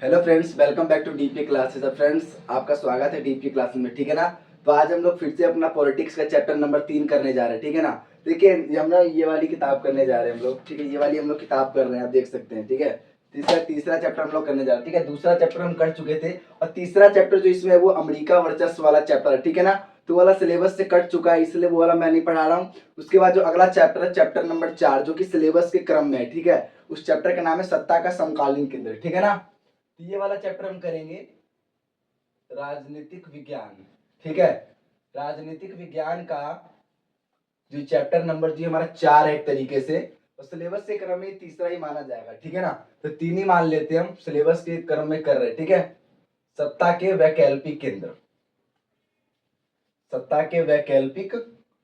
Hello friends, welcome back to DP classes. Friends, आपका स्वागत है डीपी क्लासेस में। ठीक है ना। तो आज हम लोग फिर से अपना पॉलिटिक्स का चैप्टर नंबर 3 करने जा रहे हैं। ठीक है ना। देखिए, हम ना ये वाली किताब करने जा रहे हैं हम लोग। ठीक है, ये वाली हम लोग किताब कर रहे हैं, आप देख सकते हैं। ठीक है, तीसरा तीसरा चैप्टर हम लोग करने जा रहे हैं। ठीक है, दूसरा चैप्टर हम कर चुके थे और तीसरा चैप्टर जो इसमें है वो अमेरिका वर्चस्व वाला चैप्टर है। ठीक है ना। तो वाला सिलेबस से कट चुका है, इसलिए वो वाला मैं नहीं पढ़ा रहा हूँ। उसके बाद जो अगला चैप्टर है, चैप्टर नंबर 4, जो कि सिलेबस के क्रम में है। ठीक है, उस चैप्टर का नाम है सत्ता का समकालीन केंद्र। ठीक है ना। तो ये वाला चैप्टर हम करेंगे राजनीतिक विज्ञान। ठीक है, राजनीतिक विज्ञान का जो चैप्टर नंबर जी हमारा 4 है एक तरीके से, और सिलेबस के क्रम में तीसरा ही माना जाएगा। ठीक है ना। तो 3 ही मान लेते हैं, हम सिलेबस के क्रम में कर रहे हैं। ठीक है, सत्ता के वैकल्पिक केंद्र, सत्ता के वैकल्पिक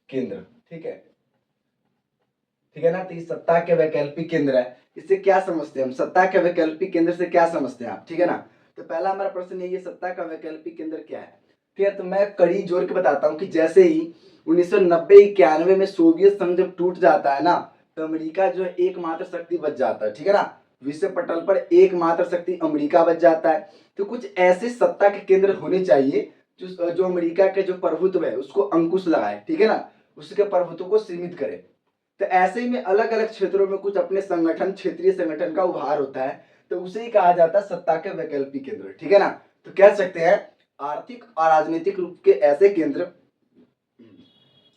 केंद्र। ठीक है, ठीक है ना। तो सत्ता के वैकल्पिक केंद्र है, इससे क्या समझते हैं हम, सत्ता के वैकल्पिक केंद्र से क्या समझते हैं आप। ठीक है ना। तो पहला हमारा प्रश्न यही है, सत्ता का वैकल्पिक केंद्र क्या है। ठीक है, तो मैं कड़ी जोर के बताता हूँ कि जैसे ही 1990-91 में सोवियत संघ जब टूट जाता है ना, तो अमेरिका जो है एकमात्र शक्ति बच जाता है। ठीक है ना। विश्व पटल पर एकमात्र शक्ति अमेरिका बच जाता है। तो कुछ ऐसे सत्ता के केंद्र होने चाहिए जो अमेरिका के जो प्रभुत्व है उसको अंकुश लगाए। ठीक है ना, उसके प्रभुत्व को सीमित करे। तो ऐसे ही में अलग अलग क्षेत्रों में कुछ अपने संगठन, क्षेत्रीय संगठन का उभार होता है, तो उसे ही कहा जाता है सत्ता के वैकल्पिक केंद्र। ठीक है ना। तो कह सकते हैं आर्थिक और राजनीतिक रूप के ऐसे केंद्र,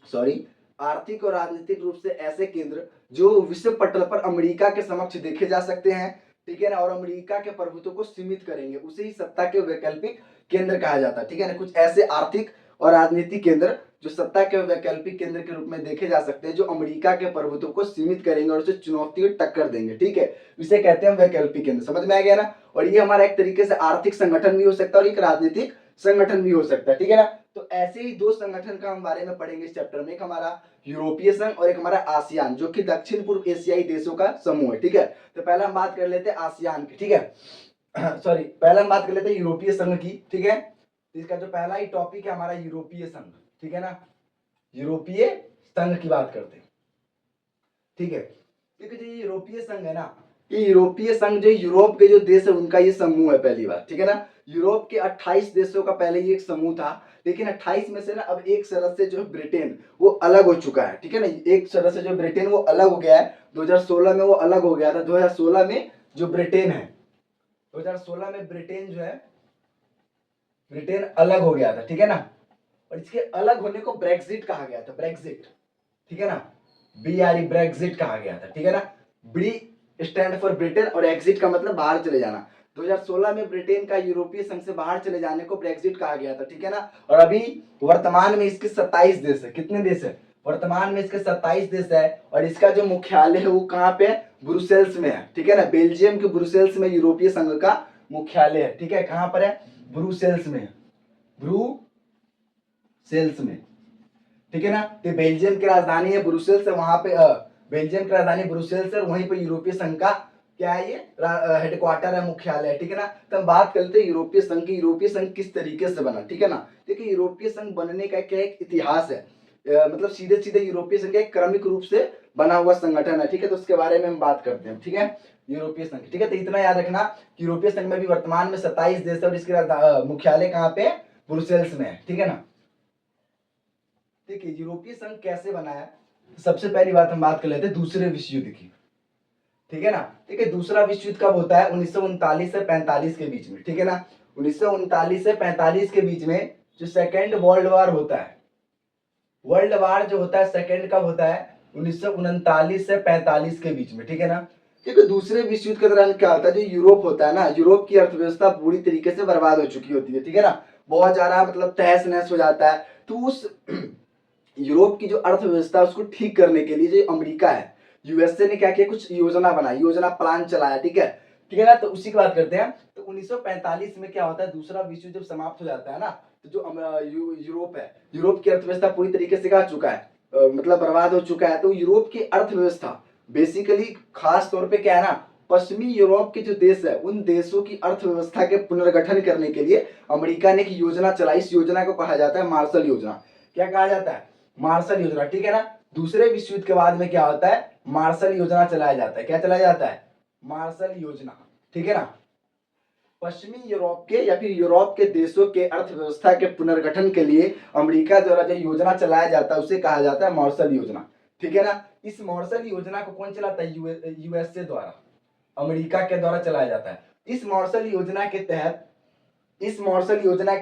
सॉरी, आर्थिक और राजनीतिक रूप से ऐसे केंद्र जो विश्व पटल पर अमेरिका के समक्ष देखे जा सकते हैं। ठीक है ना, और अमेरिका के प्रभुत्व को सीमित करेंगे, उसे ही सत्ता के वैकल्पिक केंद्र कहा जाता है। ठीक है ना, कुछ ऐसे आर्थिक और राजनीतिक केंद्र जो सत्ता के वैकल्पिक केंद्र के रूप में देखे जा सकते हैं, जो अमेरिका के प्रभुत्व को सीमित करेंगे और उसे चुनौती और टक्कर देंगे। ठीक है, इसे कहते हैं वैकल्पिक केंद्र। समझ में आ गया ना। और ये हमारा एक तरीके से आर्थिक संगठन भी हो सकता है और एक राजनीतिक संगठन भी हो सकता है। ठीक है ना। तो ऐसे ही 2 संगठन का हम बारे में पढ़ेंगे इस चैप्टर में, एक हमारा यूरोपीय संघ और एक हमारा आसियान, जो कि दक्षिण पूर्व एशियाई देशों का समूह है। ठीक है, तो पहला हम बात कर लेते हैं आसियान की। ठीक है, सॉरी, पहला हम बात कर लेते हैं यूरोपीय संघ की। ठीक है, इसका जो पहला ही टॉपिक है हमारा यूरोपीय संघ। ठीक है ना, यूरोपीय संघ की बात करते हैं। ठीक है, देखिए जो यूरोपीय संघ है ना, ये यूरोपीय संघ जो यूरोप के जो देश है उनका ये समूह है पहली बार। ठीक है ना, यूरोप के 28 देशों का पहले ये एक समूह था, लेकिन 28 में से ना अब एक सदस्य जो है ब्रिटेन, वो अलग हो चुका है। ठीक है ना, एक सदस्य जो ब्रिटेन वो अलग हो गया है। 2016 में वो अलग हो गया था। 2016 में जो ब्रिटेन है, 2016 में ब्रिटेन जो है, ब्रिटेन अलग हो गया था। ठीक है ना, और इसके अलग होने को ब्रेक्सिट कहा गया था, ब्रेक्सिट। ठीक है ना, BRE, ब्रेक्सिट कहा गया था। ठीक है ना, बी स्टैंड फॉर ब्रिटेन और एग्जिट का मतलब बाहर चले जाना। 2016 में ब्रिटेन का यूरोपीय संघ से बाहर चले जाने को ब्रेक्सिट कहा गया था। ठीक है ना, और अभी वर्तमान में इसके 27 देश है। कितने देश है वर्तमान में इसके? 27 देश है। और इसका जो मुख्यालय है वो कहाँ पे है? ब्रुसेल्स में है। ठीक है ना, बेल्जियम के ब्रुसेल्स में यूरोपीय संघ का मुख्यालय है। ठीक है, कहां पर है? ब्रुसेल्स में, ब्रुसेल्स में। ठीक है ना, तो बेल्जियम की राजधानी है ब्रुसेल्स, वहां पे बेल्जियम की राजधानी ब्रुसेल्स है, वहीं पे यूरोपीय संघ का क्या है, ये हेडक्वार्टर है, मुख्यालय है। ठीक है ना, तो हम बात करते हैं यूरोपीय संघ की। यूरोपीय संघ किस तरीके से बना। ठीक है ना, देखिए यूरोपीय संघ बनने का क्या एक इतिहास है, मतलब सीधे सीधे यूरोपीय संघ एक क्रमिक रूप से बना हुआ संगठन है। ठीक है, तो उसके बारे में हम बात करते हैं। ठीक है, यूरोपीय संघ। ठीक है, तो इतना याद रखना कि यूरोपीय संघ में भी वर्तमान में 27 देश है और इसके मुख्यालय कहाँ पे है? ब्रुसेल्स में है। ठीक है ना। देखिए यूरोपीय संघ कैसे बना है, सबसे पहली बात हम बात कर लेते हैं दूसरे विश्व युद्ध की। ठीक है ना, देखिए दूसरा विश्व युद्ध कब होता है? 1939 से 45 के बीच में। ठीक है ना, 1939 से 45 के बीच में जो सेकेंड वर्ल्ड वॉर होता है, वर्ल्ड वॉर जो होता है सेकेंड कब होता है? 1939 से 45 के बीच में। ठीक है ना, क्योंकि दूसरे विश्व युद्ध के दौरान क्या होता है, जो यूरोप होता है ना, यूरोप की अर्थव्यवस्था पूरी तरीके से बर्बाद हो चुकी होती है। ठीक है ना, बहुत ज्यादा मतलब तहस नहस हो जाता है। तो उस यूरोप की जो अर्थव्यवस्था उसको ठीक करने के लिए जो अमेरिका है, यूएसए ने क्या किया, कुछ योजना बनाई, योजना प्लान चलाया। ठीक है, ठीक है ना, तो उसी की बात करते हैं। तो 1945 में क्या होता है, दूसरा विश्व जब समाप्त हो जाता है ना, तो जो यूरोप है, यूरोप की अर्थव्यवस्था पूरी तरीके से कहा चुका है, मतलब बर्बाद हो चुका है। तो यूरोप की अर्थव्यवस्था बेसिकली खास तौर पे क्या है ना, पश्चिमी यूरोप के जो देश है उन देशों की अर्थव्यवस्था के पुनर्गठन करने के लिए अमेरिका ने एक योजना चलाई। इस योजना को कहा जाता है मार्शल योजना। क्या कहा जाता है? मार्शल योजना। ठीक है ना, दूसरे विश्व युद्ध के बाद में क्या होता है? मार्शल योजना चलाया जाता है। क्या चलाया जाता है? मार्शल योजना। ठीक है ना, पश्चिमी यूरोप के या फिर यूरोप के देशों के अर्थव्यवस्था के पुनर्गठन के लिए अमेरिका द्वारा जो योजना चलाया जाता है उसे कहा जाता है मार्शल योजना। ठीक है ना। इस मार्शल योजना को कौन चलाता है? यूएसए द्वारा, अमेरिका के द्वारा चलाया जाता है। इस मार्शल योजना के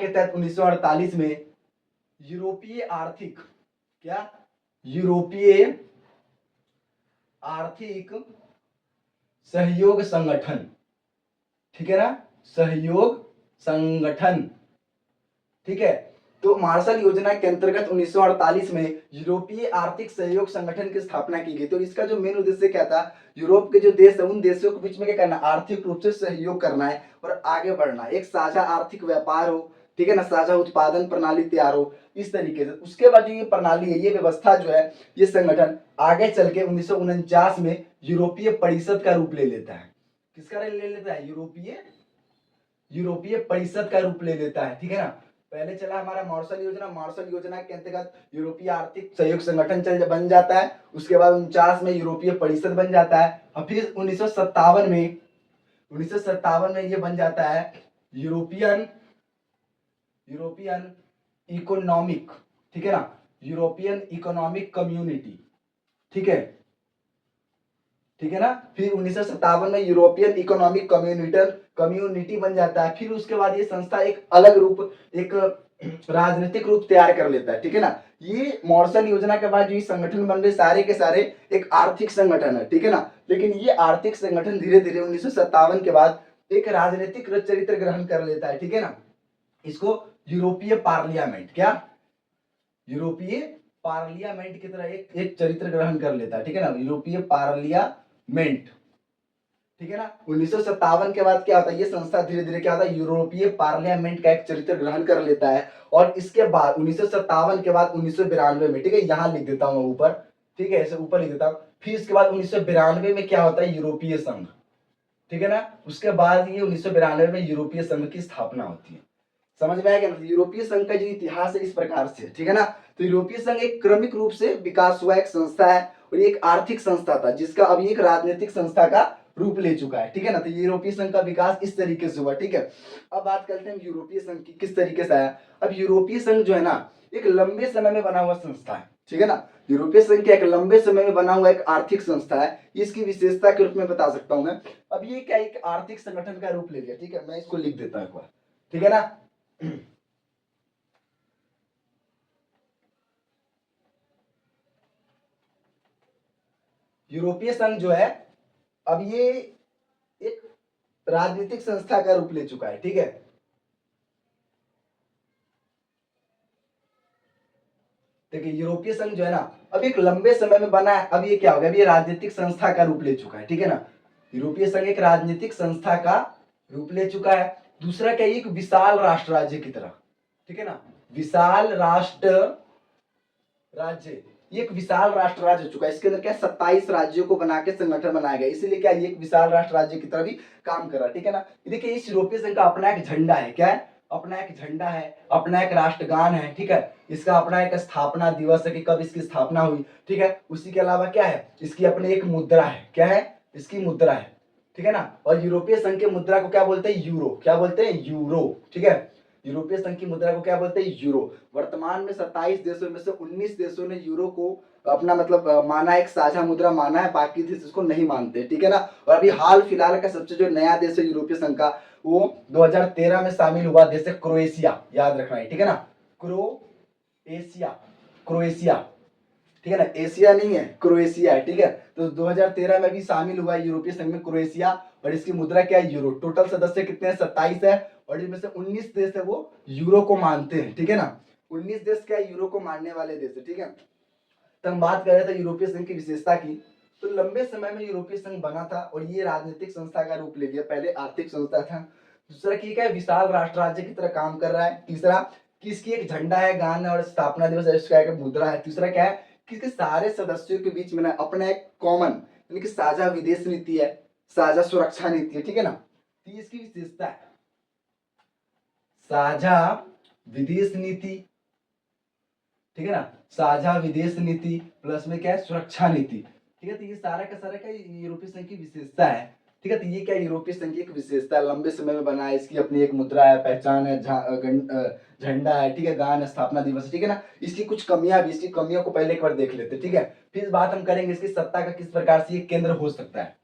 तहत 1948 में यूरोपीय आर्थिक क्या यूरोपीय आर्थिक सहयोग संगठन, ठीक है ना, सहयोग संगठन, ठीक है। तो मार्शल योजना के अंतर्गत 1948 में यूरोपीय आर्थिक सहयोग संगठन की स्थापना की गई। तो इसका जो मेन उद्देश्य क्या था? यूरोप के जो देश है उन देशों के बीच में क्या करना? आर्थिक रूप से सहयोग करना है और आगे बढ़ना, एक साझा आर्थिक व्यापार हो, ठीक है ना, साझा उत्पादन प्रणाली तैयार हो, इस तरीके से। उसके बाद ये प्रणाली है, ये व्यवस्था जो है, ये संगठन आगे चल के 1949 में यूरोपीय परिषद का रूप ले लेता है। किसका ले लेता है? यूरोपीय परिषद का रूप ले लेता है, ठीक है ना। पहले चला हमारा मार्शल योजना, मार्शल योजना के अंतर्गत यूरोपीय आर्थिक सहयोग संगठन बन जाता है। उसके बाद 49 में यूरोपीय परिषद बन जाता है और फिर 1957 में ये बन जाता है यूरोपियन इकोनॉमिक, ठीक है ना, यूरोपियन इकोनॉमिक कम्युनिटी, ठीक है, ठीक है ना। फिर 1957 में यूरोपियन इकोनॉमिक कम्युनिटी बन जाता है। फिर उसके बाद ये संस्था एक अलग रूप, एक राजनीतिक रूप तैयार कर लेता है, ठीक है ना। ये मार्शल योजना के बाद जो संगठन बन रहे सारे के सारे एक आर्थिक संगठन है, ठीक है ना। लेकिन ये आर्थिक संगठन धीरे धीरे 1957 के बाद एक राजनीतिक चरित्र ग्रहण कर लेता है, ठीक है ना। इसको यूरोपीय पार्लियामेंट यूरोपीय पार्लियामेंट की तरह एक चरित्र ग्रहण कर लेता है, ठीक है ना, यूरोपीय पार्लियामेंट, ठीक है ना। 1957 के बाद क्या होता है? ये संस्था धीरे धीरे क्या होता है? यूरोपीय पार्लियामेंट का एक चरित्र ग्रहण कर लेता है। और इसके बाद 1957 के बाद 1992 में, ठीक है, यहां लिख देता हूं ऊपर, ठीक है, ऐसे ऊपर लिख देता हूं। फिर इसके बाद 1992 में क्या होता है? यूरोपीय संघ, ठीक है ना। उसके बाद ये 1992 में यूरोपीय संघ की स्थापना होती है। समझ में आया क्या? यूरोपीय संघ का जो इतिहास है इस प्रकार से, ठीक है ना। तो यूरोपीय संघ एक क्रमिक रूप से विकास हुआ एक संस्था है और ये एक आर्थिक संस्था था जिसका अभी एक राजनीतिक संस्था का रूप ले चुका है, ठीक है ना। तो यूरोपीय संघ का विकास इस तरीके से हुआ, ठीक है। अब बात करते हैं यूरोपीय संघ की किस तरीके से आया। अब यूरोपीय संघ जो है ना एक लंबे समय में बना हुआ संस्था है, ठीक है ना। यूरोपीय संघ एक लंबे समय में बना हुआ एक आर्थिक संस्था है। इसकी विशेषता के रूप में बता सकता हूं मैं। अब ये क्या एक आर्थिक संगठन का रूप ले लिया, ठीक है, मैं इसको लिख देता हूं एक बार, ठीक है ना। यूरोपीय संघ जो है अब ये एक राजनीतिक संस्था का रूप ले चुका है, ठीक है। देखिए यूरोपीय संघ जो है ना अब एक लंबे समय में बना है। अब ये क्या हो गया? अब ये राजनीतिक संस्था का रूप ले चुका है, ठीक है ना। यूरोपीय संघ एक राजनीतिक संस्था का रूप ले चुका है। दूसरा क्या? एक विशाल राष्ट्र राज्य की तरह, ठीक है ना, विशाल राष्ट्र राज्य, ये एक विशाल राष्ट्र राज्य हो चुका है। इसके अंदर क्या 27 राज्यों को बना के संगठन बनाया गया, इसीलिए क्या ये एक विशाल राष्ट्र राज्य की तरह भी काम कर रहा है, ठीक है ना। देखिए इस यूरोपीय संघ का अपना एक झंडा है, क्या है? अपना एक झंडा है, अपना एक राष्ट्रगान है, ठीक है। इसका अपना एक स्थापना दिवस है कि कब इसकी स्थापना हुई, ठीक है। उसी के अलावा क्या है? इसकी अपनी एक मुद्रा है, क्या है? इसकी मुद्रा है, ठीक है ना। और यूरोपीय संघ की मुद्रा को क्या बोलते हैं? यूरो। क्या बोलते हैं? यूरो, ठीक है। यूरोपीय संघ की मुद्रा को क्या बोलते हैं? यूरो। वर्तमान में 27 देशों में से 19 देशों ने यूरो को अपना मतलब माना, एक साझा मुद्रा माना है, बाकी देश इसको नहीं मानते, ठीक है ना। और अभी हाल फिलहाल का सबसे जो नया देश है यूरोपीय संघ का, वो 2013 में शामिल हुआ देश है क्रोएशिया, याद रखना है, ठीक है ना। क्रोएशिया, क्रोएशिया, ठीक है ना, एशिया नहीं है, क्रोएशिया है, ठीक है। तो 2013 में भी शामिल हुआ है यूरोपीय संघ में क्रोएशिया और इसकी मुद्रा क्या है? यूरो। टोटल सदस्य कितने हैं? 27 है और इनमें से 19 देश है वो यूरो को मानते हैं, ठीक है ना। 19 देश क्या है? यूरो को मानने वाले देश है, ठीक है। तो हम बात कर रहे थे यूरोपीय संघ की विशेषता की। तो लंबे समय में यूरोपीय संघ बना था और ये राजनीतिक संस्था का रूप ले लिया, पहले आर्थिक संस्था था। दूसरा की क्या है? विशाल राष्ट्र राज्य की तरह काम कर रहा है। तीसरा कि इसकी एक झंडा है, गान है और स्थापना दिवस है, इसका एक मुद्रा है। तीसरा क्या है कि इसके सारे सदस्यों के बीच में ना अपना एक कॉमन यानी कि साझा विदेश नीति है, साझा सुरक्षा नीति है, ठीक है ना। तो ये इसकी विशेषता है, साझा विदेश नीति, ठीक है ना, साझा विदेश नीति प्लस में क्या है? सुरक्षा नीति, ठीक है। तो ये सारा का सारा क्या यूरोपीय संघ की विशेषता है, ठीक है। तो ये क्या यूरोपीय संघ की एक विशेषता है, लंबे समय में बना है, इसकी अपनी एक मुद्रा है, पहचान है, झंडा है, ठीक है, गान है, स्थापना दिवस है, ठीक है ना। इसकी कुछ कमियां भी, इसकी कमियों को पहले एक बार देख लेते हैं, ठीक है। फिर बात हम करेंगे इसकी सत्ता का किस प्रकार से ये केंद्र हो सकता है,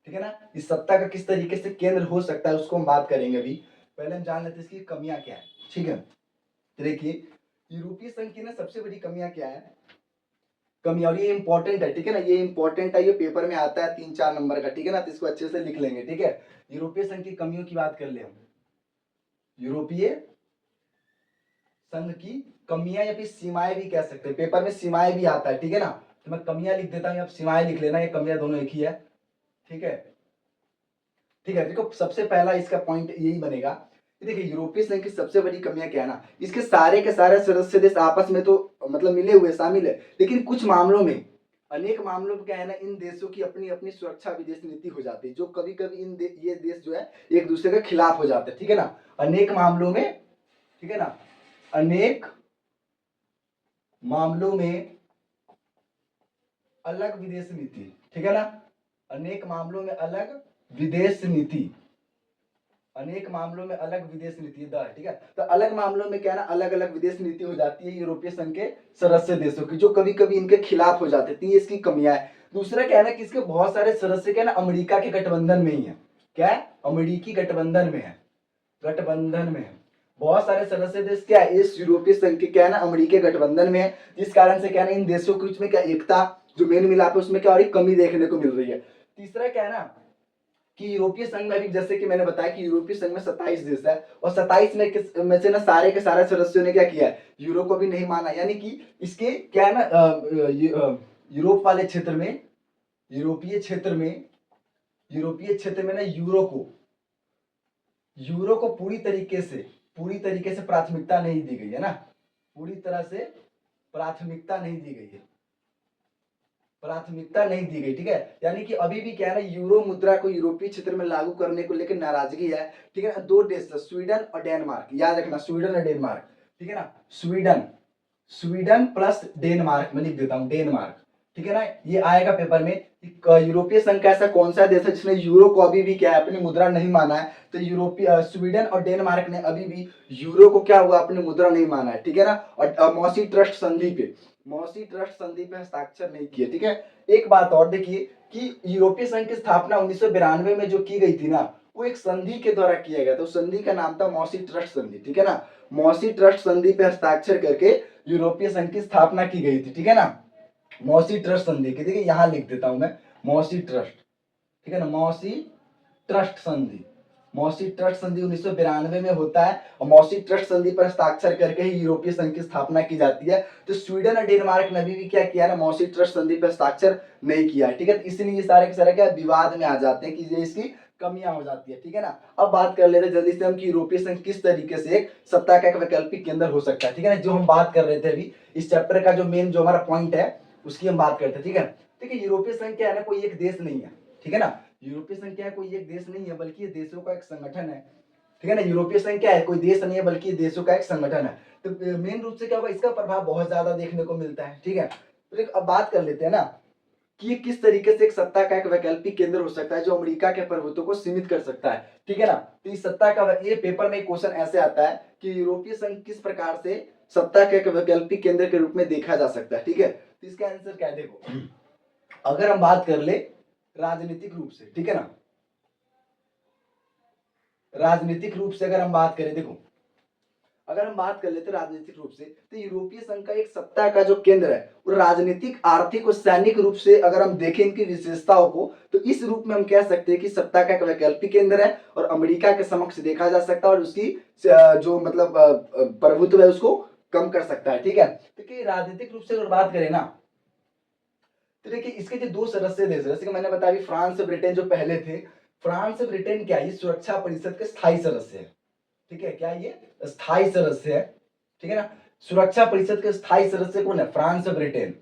ठीक है ना। इस सत्ता का किस तरीके से केंद्र हो सकता है उसको हम बात करेंगे अभी। पहले हम जान लेते हैं इसकी कमियां क्या है, ठीक है। तो देखिए यूरोपीय संघ की ना सबसे बड़ी कमियां क्या है, कमी, और ये इंपॉर्टेंट है, ठीक है ना, ये इंपॉर्टेंट है, ये पेपर में आता है 3-4 नंबर का, ठीक है ना। तो इसको अच्छे से लिख लेंगे, ठीक है। यूरोपीय संघ की कमियों की बात कर ले हम। यूरोपीय संघ की कमियां या फिर सीमाएं भी कह सकते हैं, पेपर में सीमाएं भी आता है, ठीक है ना। तो मैं कमियां लिख देता हूं, आप सीमाएं लिख लेना, ये कमियां दोनों एक ही है, ठीक है। ठीक है, देखो सबसे पहला इसका पॉइंट यही बनेगा कि देखिए यूरोपीय संघ की सबसे बड़ी कमियां क्या है ना, इसके सारे के सारे सदस्य देश आपस में तो मतलब मिले हुए शामिल है, लेकिन कुछ मामलों में, अनेक मामलों में क्या है ना, इन देशों की अपनी अपनी सुरक्षा विदेश नीति हो जाती है, जो कभी कभी ये देश जो है एक दूसरे के खिलाफ हो जाते हैं, ठीक है ना। अनेक मामलों में, ठीक है ना, अनेक मामलों में अलग विदेश नीति, ठीक है ना, अनेक मामलों में अलग विदेश नीति, अनेक मामलों में अलग विदेश नीति द, ठीक है। तो अलग मामलों में क्या है ना, अलग अलग विदेश नीति हो जाती है यूरोपीय संघ के सदस्य देशों की, जो कभी कभी इनके खिलाफ हो जाते हैं, इसकी कमियां है। दूसरा क्या है ना कि इसके बहुत सारे सदस्य क्या है ना अमेरिका के गठबंधन में ही है, क्या है, अमेरिकी गठबंधन में है, गठबंधन में है। बहुत सारे सदस्य देश क्या है इस यूरोपीय संघ के क्या है ना अमेरिकी गठबंधन में है, जिस कारण से क्या है ना इन देशों के बीच में क्या एकता जो मेन मिलाप है उसमें क्या और एक कमी देखने को मिल रही है। तीसरा क्या है ना कि यूरोपीय संघ में भी, जैसे कि मैंने बताया कि यूरोपीय संघ में 27 देश है, और 27 में से ना सारे के सारे सदस्यों ने क्या किया है, यूरो को भी नहीं माना, यानी कि इसके क्या है ना यूरोप वाले क्षेत्र में, यूरोपीय क्षेत्र में, यूरोपीय क्षेत्र में ना यूरो को पूरी तरीके से प्राथमिकता नहीं दी गई है ना, पूरी तरह से प्राथमिकता नहीं दी गई है, प्राथमिकता नहीं दी गई, ठीक है। यानी कि अभी भी क्या है ना यूरो मुद्रा को यूरोपीय क्षेत्र में लागू करने को लेकर नाराजगी है, ठीक है ना। दो देश स्वीडन और डेनमार्क, याद रखना स्वीडन और डेनमार्क, ठीक है ना। स्वीडन, स्वीडन प्लस डेनमार्क, मैं लिख देता हूं डेनमार्क, ठीक है ना। ये आएगा पेपर में यूरोपीय संघ का ऐसा कौन सा देश है जिसने यूरो को अभी भी क्या है अपनी मुद्रा नहीं माना है। तो यूरोपीय स्वीडन और डेनमार्क ने अभी भी यूरो को क्या हुआ अपनी मुद्रा नहीं माना है, ठीक है ना। और मॉसी ट्रस्ट संधि पे, मॉसी ट्रस्ट संधि पे हस्ताक्षर नहीं किए, ठीक है। एक बात और देखिए कि यूरोपीय संघ की स्थापना 1992 में जो की गई थी ना, वो एक संधि के द्वारा किया गया था, तो संधि का नाम था मॉसी ट्रस्ट संधि, ठीक है ना। मॉसी ट्रस्ट संधि पे हस्ताक्षर करके यूरोपीय संघ की स्थापना की गई थी, ठीक है ना। मॉसी ट्रस्ट संधि की, देखिए यहां लिख देता हूं मैं मॉसी ट्रस्ट, ठीक है ना, मॉसी ट्रस्ट संधि, मॉसी ट्रस्ट संधि 1992 में होता है, और मॉसी ट्रस्ट संधि पर हस्ताक्षर करके ही यूरोपीय संघ की स्थापना की जाती है। तो स्वीडन और डेनमार्क ने अभी भी क्या किया ना मॉसी ट्रस्ट संधि पर हस्ताक्षर नहीं किया है, ठीक है। तो इसलिए ये सारे के सारे क्या विवाद में आ जाते हैं कि ये इसकी कमियां हो जाती है, ठीक है ना। अब बात कर लेते हैं जल्दी से हम कि यूरोपीय संघ किस तरीके से एक सत्ता का एक वैकल्पिक केंद्र हो सकता है, ठीक है ना। जो हम बात कर रहे थे अभी इस चैप्टर का जो मेन जो हमारा पॉइंट है उसकी हम बात करते हैं, ठीक है। देखिए यूरोपीय संघ क्या है ना कोई एक देश नहीं है, ठीक है ना। यूरोपीय संघ क्या है कोई एक देश नहीं है बल्कि ये देशों का एक संगठन है, ठीक है ना। यूरोपीय संघ क्या है कोई देश नहीं है बल्कि ये देशों का एक संगठन है। तो मेन रूप से क्या होगा इसका प्रभाव बहुत ज्यादा देखने को मिलता है, ठीक है। तो अब बात कर लेते हैं ना कि ये किस तरीके से एक सत्ता का एक वैकल्पिक केंद्र हो सकता है जो अमेरिका के प्रभुत्व को सीमित कर सकता है, ठीक है ना। तो इस सत्ता का ये पेपर में क्वेश्चन ऐसे आता है कि यूरोपीय संघ किस प्रकार से सत्ता के एक वैकल्पिक केंद्र के रूप में देखा जा सकता है, ठीक है। तो इसका आंसर क्या है देखो, अगर हम बात कर ले राजनीतिक रूप से, ठीक है ना, राजनीतिक रूप से अगर हम बात करें, देखो अगर हम बात कर लेते राजनीतिक रूप से तो यूरोपीय संघ का एक सत्ता का जो केंद्र है वो राजनीतिक आर्थिक और सैनिक रूप से अगर हम देखें इनकी विशेषताओं को तो इस रूप में हम कह सकते हैं कि सत्ता का एक वैकल्पिक केंद्र है और अमेरिका के समक्ष देखा जा सकता है और उसकी जो मतलब प्रभुत्व है उसको कम कर सकता है, ठीक है। देखिए राजनीतिक रूप से अगर बात करें ना तो देखिए इसके जो दो सदस्य देश जैसे कि मैंने बताया फ्रांस और ब्रिटेन जो पहले थे, फ्रांस और ब्रिटेन क्या है सुरक्षा परिषद के स्थायी सदस्य है, ठीक है। क्या ये स्थायी सदस्य है, ठीक है ना। सुरक्षा परिषद के स्थायी सदस्य कौन है फ्रांस और ब्रिटेन,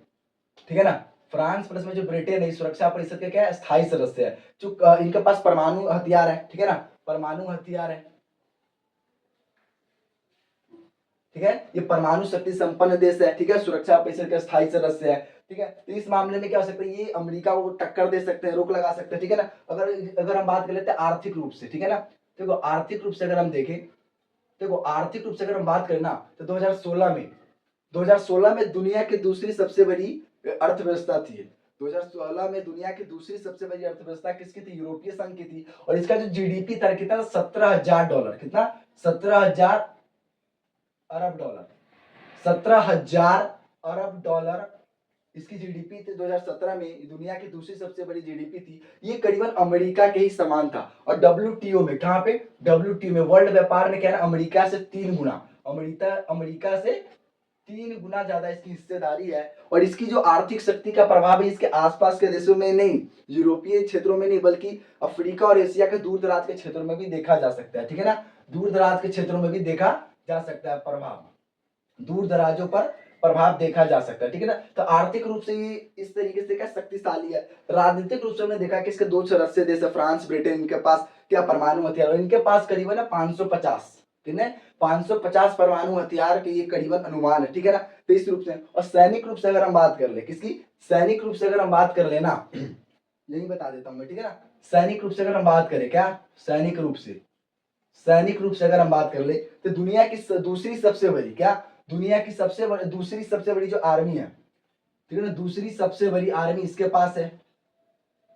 ठीक है ना। फ्रांस प्लस में जो ब्रिटेन है सुरक्षा परिषद के क्या है स्थायी सदस्य है। जो इनके पास परमाणु हथियार है, ठीक है ना, परमाणु हथियार है, ठीक है। ये परमाणु शक्ति संपन्न देश है, ठीक है, सुरक्षा परिषद का स्थायी सदस्य है। ठीक है। तो इस मामले में क्या हो सकता है, ये अमेरिका को टक्कर दे सकते हैं, रोक लगा सकते हैं, ठीक है ना। अगर अगर हम बात कर लेते हैं आर्थिक रूप से, ठीक है ना, देखो आर्थिक रूप से अगर हम देखें, देखो आर्थिक रूप से अगर हम बात करें ना, तो 2016 में दुनिया की दूसरी सबसे बड़ी अर्थव्यवस्था थी। 2016 में दुनिया की दूसरी सबसे बड़ी अर्थव्यवस्था किसकी थी, यूरोपीय संघ की थी। और इसका जो जीडीपी था कितना, $17,000, कितना, 17,000 अरब डॉलर, 17,000 अरब डॉलर इसकी जीडीपी थी 2017 में। दुनिया की दूसरी सबसे बड़ी जीडीपी थी। ये करीबन अमेरिका के ही समान था। और डब्ल्यूटीओ में, कहां पे, डब्ल्यूटीओ में, वर्ल्ड व्यापार में क्या है, अमेरिका से 3 गुना, अमेरिका से 3 गुना ज्यादा इसकी हिस्सेदारी है। और इसकी जो आर्थिक शक्ति का प्रभाव है इसके आसपास के देशों में नहीं, यूरोपीय क्षेत्रों में नहीं, बल्कि अफ्रीका और एशिया के दूर दराज के क्षेत्रों में भी देखा जा सकता है, ठीक है ना। दूर दराज के क्षेत्रों में भी देखा जा सकता है प्रभाव, दूर दराजों पर प्रभाव देखा जा सकता है, ठीक है ना। तो आर्थिक रूप से ये इस तरीके से क्या शक्तिशाली है। राजनीतिक रूप से हमने देखा कि इसके 2 सदस्य देश है, फ्रांस, ब्रिटेन, इनके पास क्या परमाणु हथियार, और इनके पास करीबन 550, ठीक है, 550 परमाणु हथियार के ये करीबन अनुमान है, ठीक है ना। तो इस रूप से, और सैनिक रूप से अगर हम बात कर ले, किसकी, सैनिक रूप से अगर हम बात कर लेना, यही बता देता हूं मैं, ठीक है ना। सैनिक रूप से अगर हम बात करें, क्या, सैनिक रूप से अगर हम बात कर ले, तो दुनिया की दूसरी सबसे बड़ी, क्या, दुनिया की दूसरी सबसे बड़ी जो आर्मी है, ठीक है ना, दूसरी सबसे बड़ी आर्मी इसके पास है,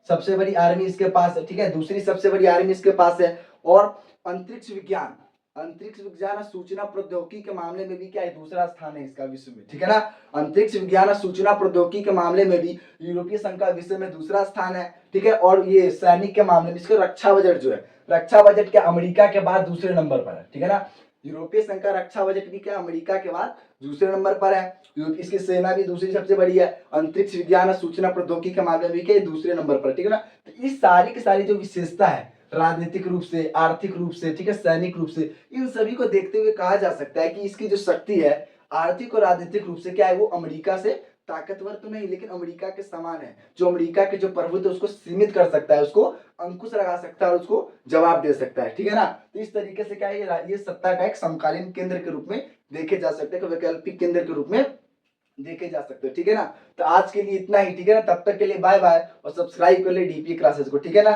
सबसे बड़ी आर्मी इसके पास है, ठीक है, दूसरी सबसे बड़ी आर्मी इसके पास है। और अंतरिक्ष विज्ञान और सूचना प्रौद्योगिकी के मामले में भी क्या है, दूसरा स्थान है इसका विश्व में, ठीक है ना। अंतरिक्ष विज्ञान और सूचना प्रौद्योगिकी के मामले में भी यूरोपीय संघ का विश्व में दूसरा स्थान है, ठीक है। और ये सैनिक के मामले में, इसका रक्षा बजट जो है, रक्षा बजट क्या, अमेरिका के बाद दूसरे नंबर पर है, ठीक है ना। यूरोपीय संघ का रक्षा बजट भी क्या, अमेरिका के बाद दूसरे नंबर पर है। इसकी सेना भी दूसरी सबसे बड़ी है। अंतरिक्ष विज्ञान और सूचना प्रौद्योगिकी के मामले में भी क्या, दूसरे नंबर पर, ठीक है ना। तो इस सारी की सारी जो विशेषता है, राजनीतिक रूप से, आर्थिक रूप से, ठीक है, सैनिक रूप से, इन सभी को देखते हुए कहा जा सकता है कि इसकी जो शक्ति है आर्थिक और राजनीतिक रूप से क्या है, वो अमेरिका से ताकतवर तो नहीं, लेकिन अमेरिका के समान है। जो अमेरिका के जो प्रभुत्व है उसको सीमित कर सकता है, उसको अंकुश लगा सकता है और उसको जवाब दे सकता है, ठीक है ना। तो इस तरीके से क्या है, ये सत्ता का एक समकालीन केंद्र के रूप में देखे जा सकते हैं, वैकल्पिक केंद्र के रूप में देखे जा सकते हैं, ठीक है ना। तो आज के लिए इतना ही, ठीक है ना। तब तक के लिए बाय बाय, और सब्सक्राइब कर ले डीपी क्लासेस को, ठीक है ना।